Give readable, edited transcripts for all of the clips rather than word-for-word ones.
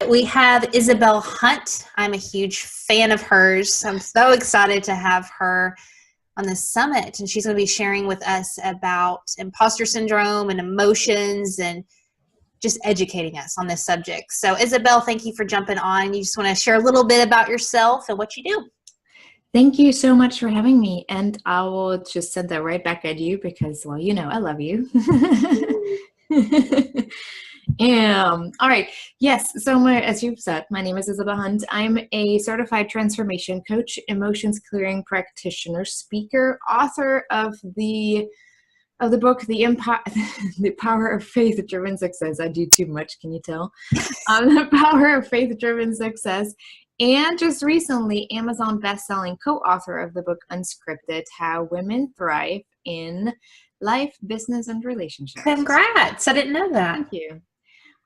We have Isabel Hunt. I'm a huge fan of hers. I'm so excited to have her on this summit, and she's going to be sharing with us about imposter syndrome and emotions and just educating us on this subject. So Isabel, thank you for jumping on. You just want to share a little bit about yourself and what you do. Thank you so much for having me. And I will just send that right back at you because, well, you know, I love you. All right. Yes. So as you've said, my name is Isabel Hunt. I'm a certified transformation coach, emotions clearing practitioner, speaker, author of the book, The Power of Faith-Driven Success. I do too much, can you tell? The Power of Faith-Driven Success. And just recently, Amazon best-selling co-author of the book Unscripted, How Women Thrive in Life, Business, and Relationships. Congrats. I didn't know that. Thank you.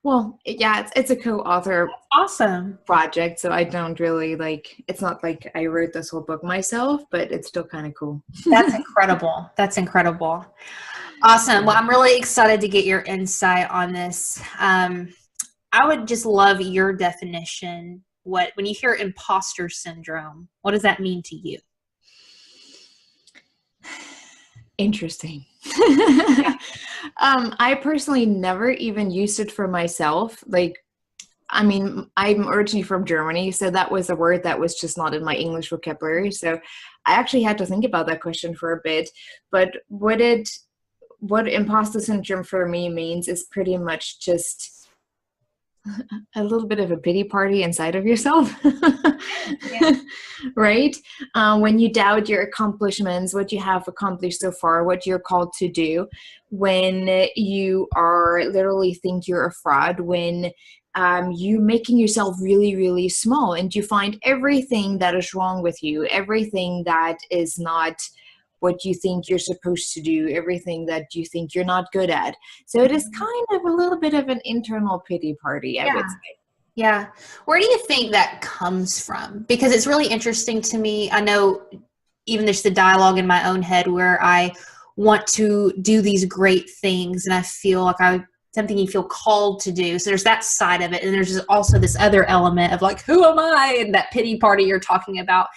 Well, yeah, it's a co-author awesome project, so I don't really it's not like I wrote this whole book myself, but it's still kind of cool. That's incredible. That's incredible. Awesome. Well, I'm really excited to get your insight on this. I would just love your definition. When you hear imposter syndrome, what does that mean to you? Interesting. I personally never even used it for myself. I'm originally from Germany, so that was a word that was just not in my English vocabulary. So I actually had to think about that question for a bit. But what imposter syndrome for me means is pretty much just a little bit of a pity party inside of yourself. Yeah. Right? When you doubt your accomplishments, what you have accomplished so far, what you're called to do, when you are literally think you're a fraud, when you making yourself really, really small, and you find everything that is wrong with you, everything that is not what you think you're supposed to do, everything that you think you're not good at. So it is kind of a little bit of an internal pity party, I would say. Yeah. Where do you think that comes from? Because it's really interesting to me. I know even there's the dialogue in my own head where I want to do these great things and I feel like something you feel called to do. So there's that side of it. And there's also this other element of who am I? And that pity party you're talking about.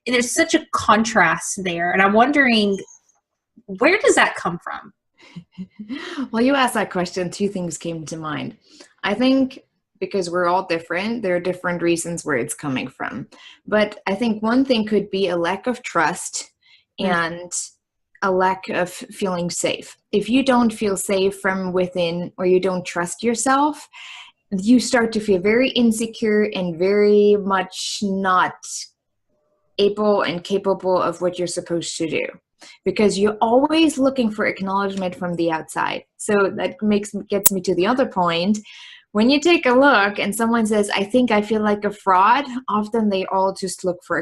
And there's such a contrast there. And I'm wondering, where does that come from? Well, you asked that question, two things came to mind. I think because we're all different, there are different reasons where it's coming from. But I think one thing could be a lack of trust and a lack of feeling safe. If you don't feel safe from within, or you don't trust yourself, you start to feel very insecure and very much not able and capable of what you're supposed to do, because you're always looking for acknowledgement from the outside. So that gets me to the other point. When you take a look and someone says, I think I feel like a fraud, often they all just look for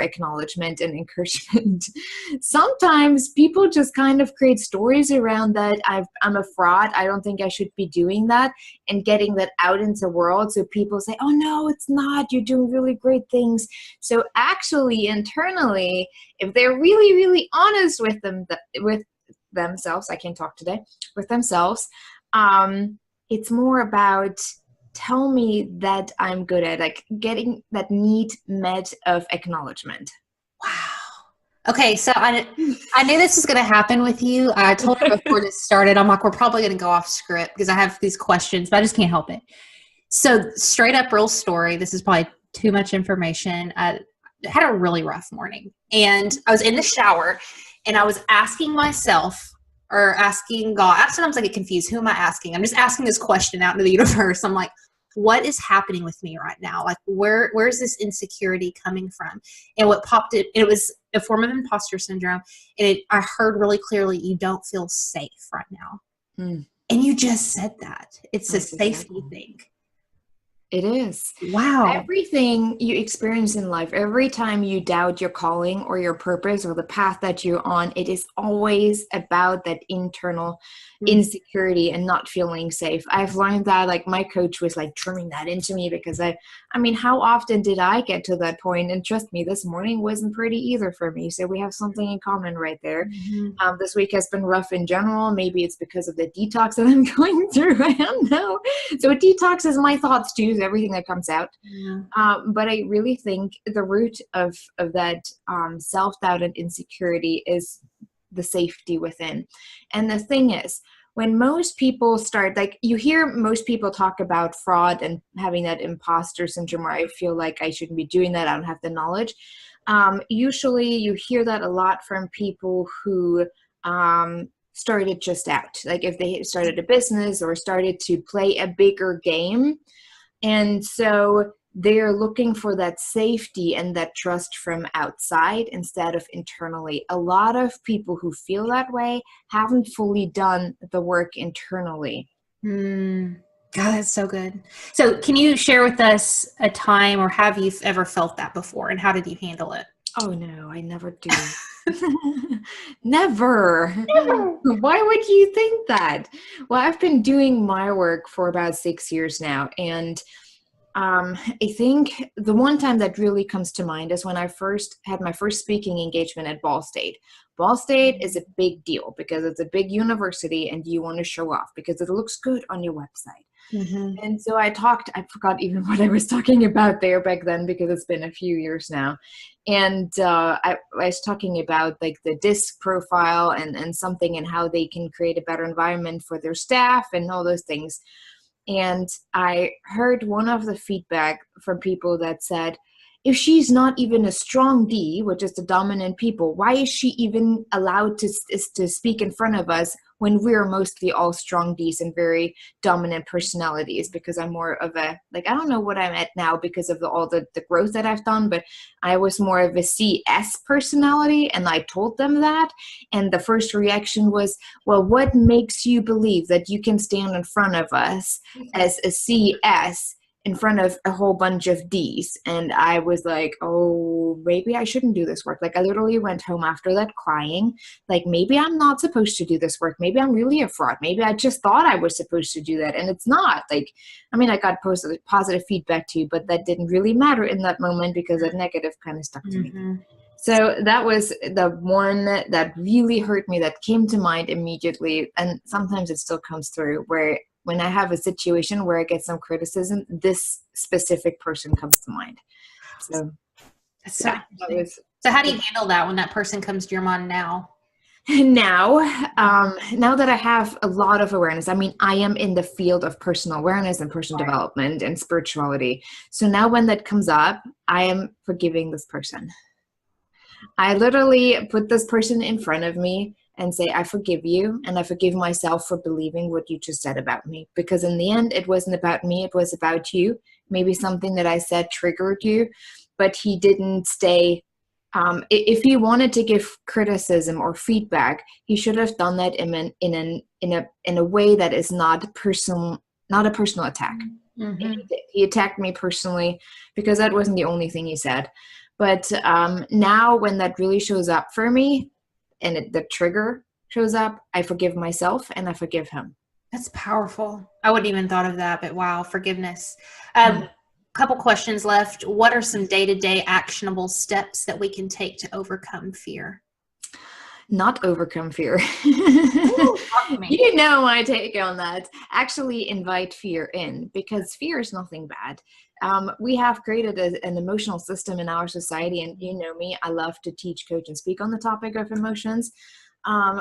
acknowledgement and encouragement. Sometimes people just kind of create stories around that. I'm a fraud. I don't think I should be doing that, and getting that out into the world. So people say, oh no, it's not. You're doing really great things. So actually internally, if they're really, really honest with themselves, I can't talk today, with themselves, it's more about tell me that I'm good at getting that need met of acknowledgement. Wow. Okay. So I knew this was going to happen with you. I told her before this started, I'm we're probably going to go off script because I have these questions, but I just can't help it. So straight up real story. This is probably too much information. I had a really rough morning and I was in the shower and I was asking myself, or asking God. Sometimes I get confused. Who am I asking? I'm just asking this question out into the universe. I'm like, what is happening with me right now? Where is this insecurity coming from? And what popped it was a form of imposter syndrome. And I heard really clearly, you don't feel safe right now. And you just said that. It's a safety thing. It is. Wow. Everything you experience in life, every time you doubt your calling or your purpose or the path that you're on, it is always about that internal insecurity and not feeling safe. I've learned that my coach was trimming that into me because I mean, how often did I get to that point? And trust me, this morning wasn't pretty either for me. So we have something in common right there. This week has been rough in general. Maybe it's because of the detox that I'm going through. I don't know. So detox is my thoughts too. everything that comes out. Yeah. But I really think the root of that self-doubt and insecurity is the safety within. And the thing is, when most people start, like you hear most people talk about fraud and having that imposter syndrome, where I feel like I shouldn't be doing that, I don't have the knowledge. Usually you hear that a lot from people who started just out, like if they started a business or started to play a bigger game. And so they're looking for that safety and that trust from outside instead of internally. A lot of people who feel that way haven't fully done the work internally. God, that's so good. So can you share with us a time, or have you ever felt that before, and how did you handle it? Oh no, I never do. Never. Why would you think that? Well, I've been doing my work for about 6 years now, and I think the one time that really comes to mind is when I first had my first speaking engagement at Ball State. Ball State is a big deal because it's a big university and you want to show off because it looks good on your website. Mm-hmm. And so I forgot even what I was talking about there back then because it's been a few years now. And I was talking about like the DISC profile and something and how they can create a better environment for their staff and all those things. And I heard one of the feedback from people that said, if she's not even a strong D, which is the dominant people, why is she even allowed to speak in front of us when we're mostly all strong Ds and very dominant personalities? Because I'm more of a, like, I don't know what I'm at now because of all the growth that I've done, but I was more of a CS personality, and I told them that. And the first reaction was, well, what makes you believe that you can stand in front of us as a CS in front of a whole bunch of Ds? And I was like, oh, maybe I shouldn't do this work. Like I literally went home after that crying, like maybe I'm not supposed to do this work. Maybe I'm really a fraud. Maybe I just thought I was supposed to do that. And it's not. Like, I mean, I got positive feedback too, but that didn't really matter in that moment because that negative kind of stuck to me. So that was the one that really hurt me, that came to mind immediately. And sometimes it still comes through, where when I have a situation where I get some criticism, this specific person comes to mind. So, So how do you handle that when that person comes to your mind now? Now that I have a lot of awareness, I mean, I am in the field of personal awareness and personal development and spirituality. So now when that comes up, I am forgiving this person. I literally put this person in front of me and say, I forgive you, and I forgive myself for believing what you just said about me. Because in the end, it wasn't about me, it was about you. Maybe something that I said triggered you, but he didn't stay. If he wanted to give criticism or feedback, he should have done that in a way that is not a personal attack. Mm-hmm. He attacked me personally because that wasn't the only thing he said. But now when that really shows up for me, and the trigger shows up, I forgive myself and I forgive him. That's powerful. I wouldn't even thought of that, but wow, forgiveness. Couple questions left. What are some day-to-day actionable steps that we can take to overcome fear? Not overcome fear. You know my take on that. Actually invite fear in, because fear is nothing bad. We have created an emotional system in our society, and you know me, I love to teach, coach, and speak on the topic of emotions.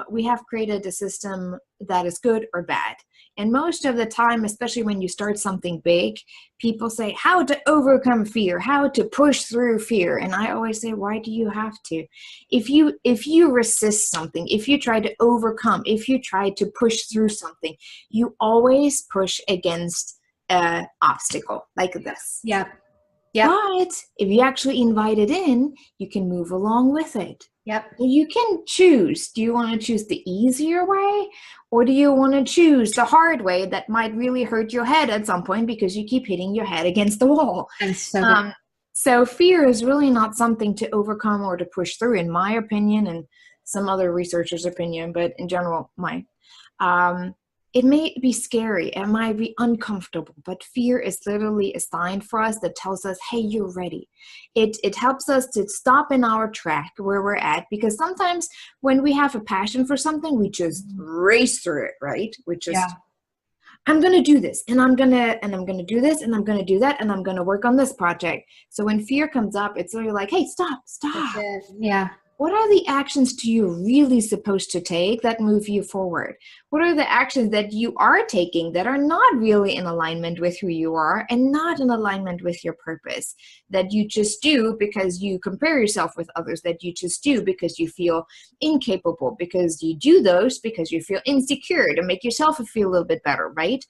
We have created a system that is good or bad. And most of the time, especially when you start something big, people say how to overcome fear, how to push through fear. And I always say, why do you have to? If you resist something, if you try to overcome, if you try to push through something, you always push against an obstacle like this. Yeah. But if you actually invite it in, you can move along with it. Yep. So you can choose. Do you want to choose the easier way, or do you want to choose the hard way that might really hurt your head at some point because you keep hitting your head against the wall? So fear is really not something to overcome or to push through, in my opinion, and some other researchers' opinion, but in general, mine. It may be scary, it might be uncomfortable, but fear is literally a sign for us that tells us, hey, you're ready. It helps us to stop in our track where we're at, because sometimes when we have a passion for something, we just race through it, right? We just I'm going to do this, and I'm going to do this, and I'm going to do that, and I'm going to work on this project. So when fear comes up, it's really like, hey, stop. That's it. Yeah. What are the actions do you really supposed to take that move you forward? What are the actions that you are taking that are not really in alignment with who you are and not in alignment with your purpose, that you just do because you compare yourself with others, that you just do because you feel incapable, because you do those because you feel insecure to make yourself feel a little bit better, right?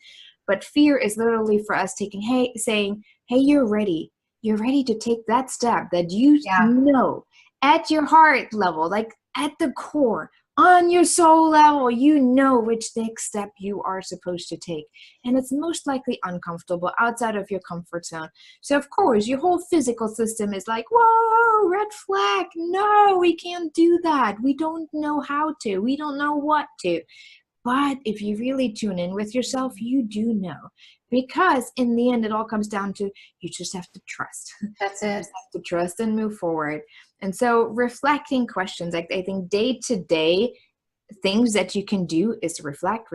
But fear is literally for us saying, hey, you're ready. You're ready to take that step that you know at your heart level, like at the core, on your soul level, you know which next step you are supposed to take. And it's most likely uncomfortable, outside of your comfort zone. So of course, your whole physical system is like, whoa, red flag. No, we can't do that. We don't know how to. We don't know what to. But if you really tune in with yourself, you do know. Because in the end, it all comes down to you just have to trust. That's it. You just have to trust and move forward. And so reflecting questions, like I think day to day things that you can do is reflect.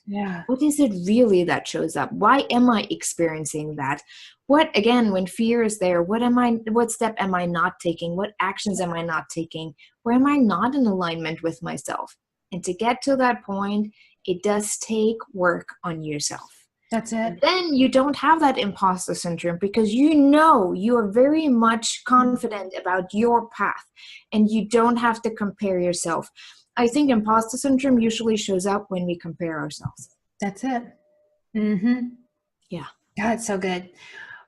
Yeah. What is it really that shows up? Why am I experiencing that? What, again, when fear is there, what step am I not taking? What actions am I not taking? Where am I not in alignment with myself? And to get to that point, it does take work on yourself. That's it. Then you don't have that imposter syndrome because you are very much confident about your path and you don't have to compare yourself. I think imposter syndrome usually shows up when we compare ourselves. That's it. Mm-hmm. Yeah. That's so good.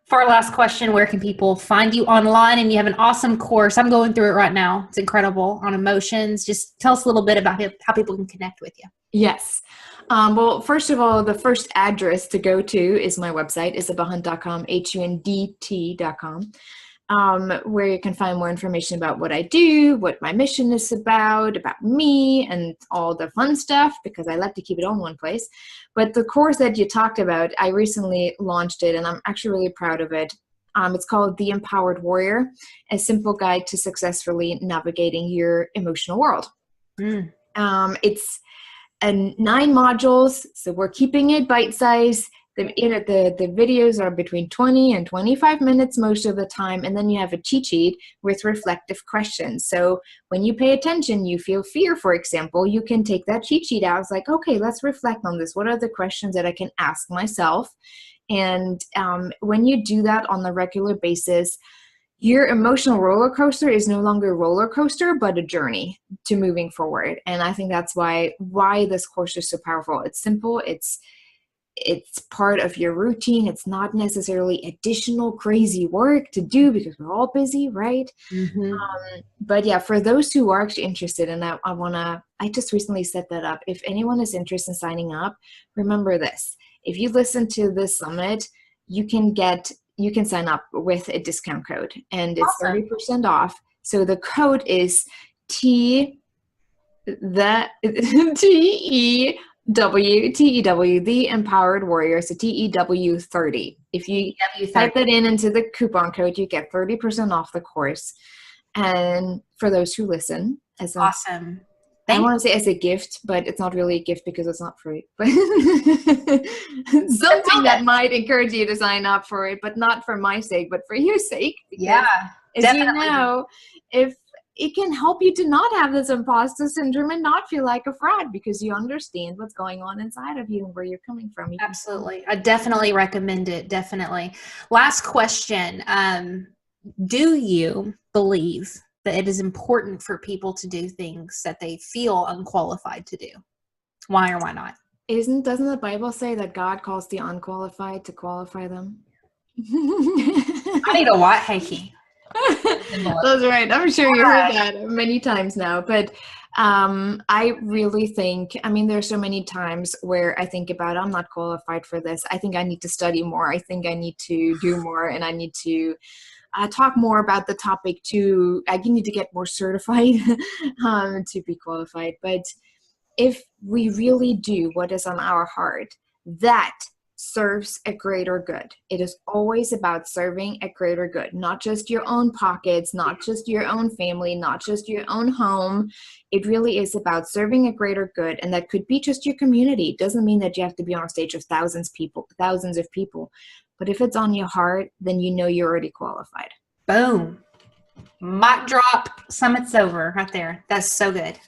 For our last question, where can people find you online? And you have an awesome course. I'm going through it right now. It's incredible, on emotions. Just tell us a little bit about how people can connect with you. Yes. Well, first of all, the first address to go to is my website, isabelhunt.com, HUNDT.com, where you can find more information about what I do, what my mission is about me, and all the fun stuff, because I like to keep it all in one place. But the course that you talked about, I recently launched it, and I'm actually really proud of it. It's called The Empowered Warrior, a simple guide to successfully navigating your emotional world. It's 9 modules, so we're keeping it bite-sized. The videos are between 20 and 25 minutes most of the time, and then you have a cheat sheet with reflective questions. So when you pay attention, you feel fear, for example, you can take that cheat sheet out. It's like, okay, let's reflect on this. What are the questions that I can ask myself? And when you do that on a regular basis, your emotional roller coaster is no longer a roller coaster, but a journey to moving forward. And I think that's why this course is so powerful. It's simple. It's part of your routine. It's not necessarily additional crazy work to do because we're all busy, right? Mm-hmm. But yeah, for those who are actually interested, and I just recently set that up. If anyone is interested in signing up, remember this. If you listen to this summit, you can sign up with a discount code, and it's Awesome. 30% off. So the code is TEW, the Empowered Warrior, so TEW30. If you type that into the coupon code, you get 30% off the course. And for those who listen, Awesome. I want to say as a gift, but it's not really a gift because it's not free. But something that might encourage you to sign up for it, but not for my sake, but for your sake. Yeah, definitely. If it can help you to not have this imposter syndrome and not feel like a fraud because you understand what's going on inside of you and where you're coming from. Absolutely. I definitely recommend it. Definitely. Last question. Do you believe that it is important for people to do things that they feel unqualified to do? Why or why not? Doesn't the Bible say that God calls the unqualified to qualify them? I need a white hanky. That's right. I'm sure you heard that many times now. But I really think, there's so many times where I think about, I'm not qualified for this. I think I need to study more. I think I need to do more, and I need to talk more about the topic too. I need to get more certified to be qualified. But if we really do what is on our heart, that serves a greater good. It is always about serving a greater good, not just your own pockets, not just your own family, not just your own home. It really is about serving a greater good, and that could be just your community. It doesn't mean that you have to be on a stage of thousands of people, but if it's on your heart, then you know you're already qualified. Boom. Mic drop. Summit's over right there. That's so good.